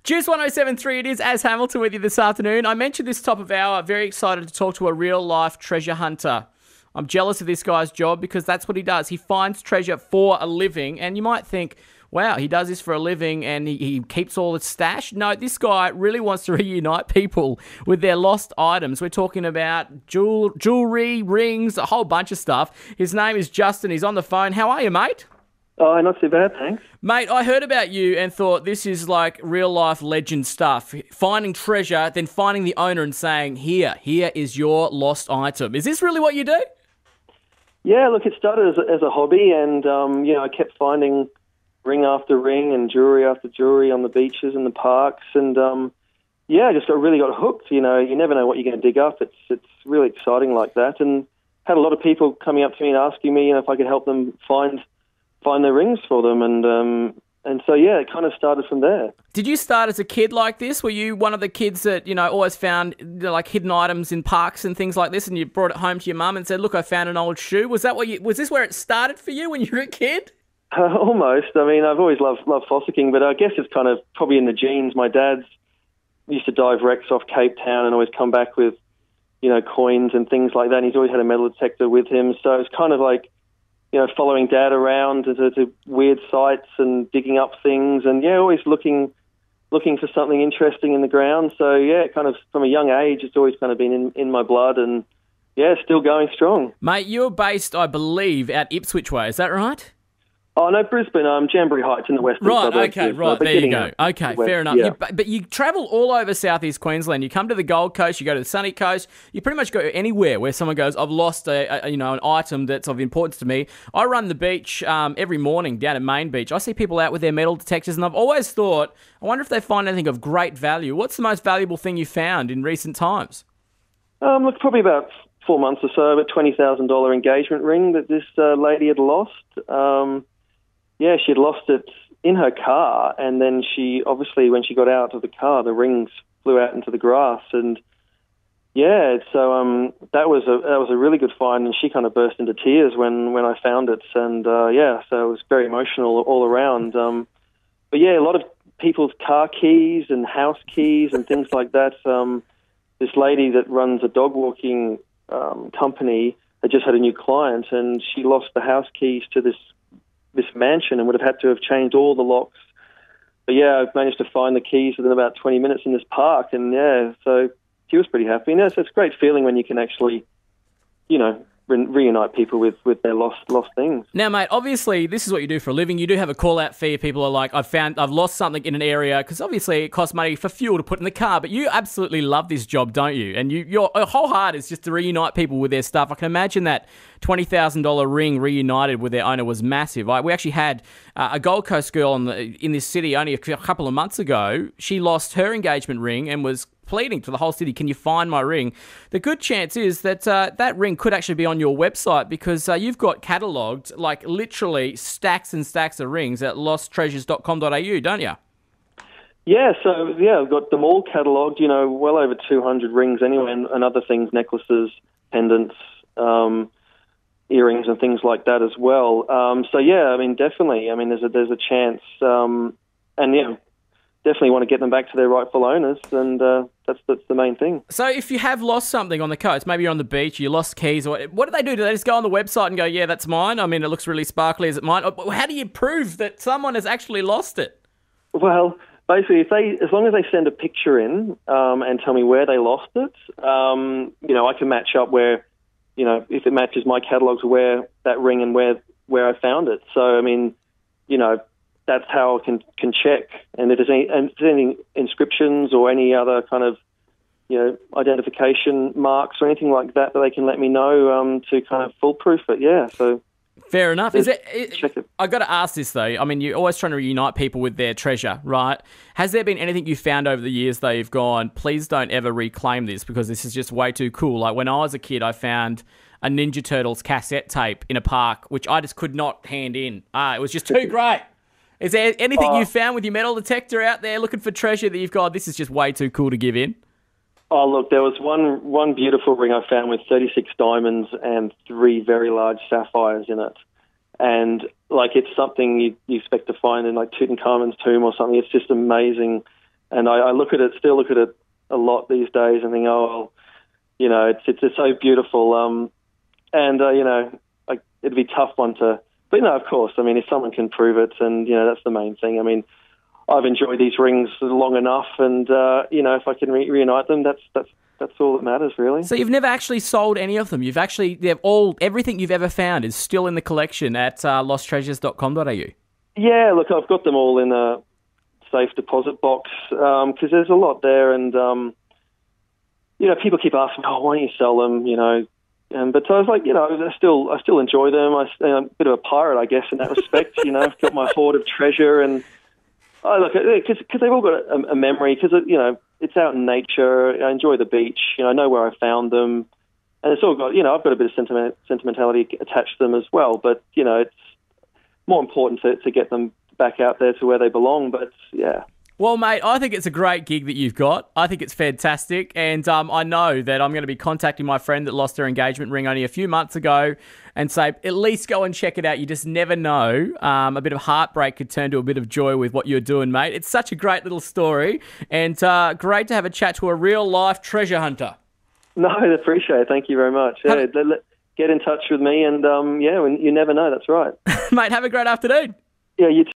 Juice 107.3, it is Az Hamilton with you this afternoon. I mentioned this top of hour, very excited to talk to a real-life treasure hunter. I'm jealous of this guy's job because that's what he does. He finds treasure for a living, and you might think, wow, he does this for a living and he keeps all his stash. No, this guy really wants to reunite people with their lost items. We're talking about jewelry, rings, a whole bunch of stuff. His name is Justin. He's on the phone. How are you, mate? Oh, not too bad, thanks. Mate, I heard about you and thought this is like real-life legend stuff. Finding treasure, then finding the owner and saying, here is your lost item. Is this really what you do? Yeah, look, it started as a hobby, and I kept finding ring after ring and jewelry after jewelry on the beaches and the parks, and I just really got hooked. You know, you never know what you're going to dig up. It's really exciting like that, and had a lot of people coming up to me and asking me if I could help them find their rings for them, and so yeah, it kind of started from there. Did you start as a kid like this? Were you one of the kids that always found like hidden items in parks and things like this, and you brought it home to your mum and said, "Look, I found an old shoe"? Was this where it started for you when you were a kid? Almost. I mean, I've always loved fossicking, but I guess it's kind of probably in the genes. My dad used to dive wrecks off Cape Town and always come back with coins and things like that. And he's always had a metal detector with him, so it's kind of like following Dad around to weird sites and digging up things, and always looking for something interesting in the ground. So kind of from a young age, it's always kind of been in my blood, and still going strong. Mate, you're based, I believe, out Ipswich way. Is that right? Oh, no, Brisbane. Jamboree Heights in the western suburbs. Okay, right, there you go. Okay, fair enough. Yeah. But you travel all over southeast Queensland. You come to the Gold Coast, you go to the sunny coast. You pretty much go anywhere where someone goes, I've lost an item that's of importance to me. I run the beach every morning down at Main Beach. I see people out with their metal detectors, and I've always thought, I wonder if they find anything of great value. What's the most valuable thing you found in recent times? Look, probably about 4 months or so, a $20,000 engagement ring that this lady had lost. She had lost it in her car, and then she obviously, when she got out of the car, the rings flew out into the grass, and so that was a really good find, and she kind of burst into tears when I found it, and so it was very emotional all around. But a lot of people's car keys and house keys and things like that. This lady that runs a dog walking company had just had a new client, and she lost the house keys to this mansion and would have had to have changed all the locks. But I've managed to find the keys within about 20 minutes in this park, and so she was pretty happy. And it's a great feeling when you can actually, reunite people with their lost things. Now, mate, obviously this is what you do for a living. You do have a call-out fee. People are like, I've lost something in an area, because obviously it costs money for fuel to put in the car, but you absolutely love this job, don't you? And your whole heart is just to reunite people with their stuff. I can imagine that $20,000 ring reunited with their owner was massive. We actually had a Gold Coast girl in this city only a couple of months ago. She lost her engagement ring and was pleading to the whole city, can you find my ring? The good chance is that that ring could actually be on your website, because you've got catalogued like literally stacks and stacks of rings at losttreasures.com.au, don't you? Yeah, so I've got them all catalogued, well over 200 rings anyway, and other things, necklaces, pendants, earrings and things like that as well. Definitely. There's a chance, definitely want to get them back to their rightful owners, and that's the main thing. So if you have lost something on the coast, maybe you're on the beach, you lost keys, or what do they do? Do they just go on the website and go, yeah, that's mine? I mean, it looks really sparkly, is it mine? How do you prove that someone has actually lost it? Well, basically, as long as they send a picture in and tell me where they lost it, I can match up where, if it matches my catalogue to where that ring and where I found it. So, that's how I can check. And if there's any inscriptions or any other kind of, identification marks or anything like that they can let me know to kind of foolproof it. Yeah, so... Fair enough. I got to ask this, though. I mean, you're always trying to reunite people with their treasure, right? Has there been anything you found over the years that you've gone, please don't ever reclaim this because this is just way too cool? Like when I was a kid, I found a Ninja Turtles cassette tape in a park, which I just could not hand in. It was just too great. Is there anything you found with your metal detector out there looking for treasure that you've gone, this is just way too cool to give in? Oh, look, there was one beautiful ring I found with 36 diamonds and 3 very large sapphires in it. And, it's something you expect to find in, Tutankhamun's tomb or something. It's just amazing. And I still look at it a lot these days and think, oh, well, you know, it's so beautiful. It'd be a tough one to, but no, of course, I mean, if someone can prove it, and, you know, that's the main thing. I mean, I've enjoyed these rings long enough, and, if I can reunite them, that's all that matters, really. So you've never actually sold any of them. Everything you've ever found is still in the collection at losttreasures.com.au. Yeah, look, I've got them all in a safe deposit box because there's a lot there, and people keep asking, "Oh, why don't you sell them?" You know, but I was like, I still enjoy them. I'm a bit of a pirate, I guess, in that respect. You know, I've got my hoard of treasure, and I look at it because they've all got a memory. Because it's out in nature. I enjoy the beach. You know, I know where I found them, and it's all got. I've got a bit of sentimentality attached to them as well. But it's more important to get them back out there to where they belong. But yeah. Well, mate, I think it's a great gig that you've got. I think it's fantastic. And I know that I'm going to be contacting my friend that lost her engagement ring only a few months ago and say, at least go and check it out. You just never know. A bit of heartbreak could turn to a bit of joy with what you're doing, mate. It's such a great little story, and great to have a chat to a real-life treasure hunter. No, I appreciate it. Thank you very much. Yeah, get in touch with me, and you never know. That's right. Mate, have a great afternoon. Yeah, you too.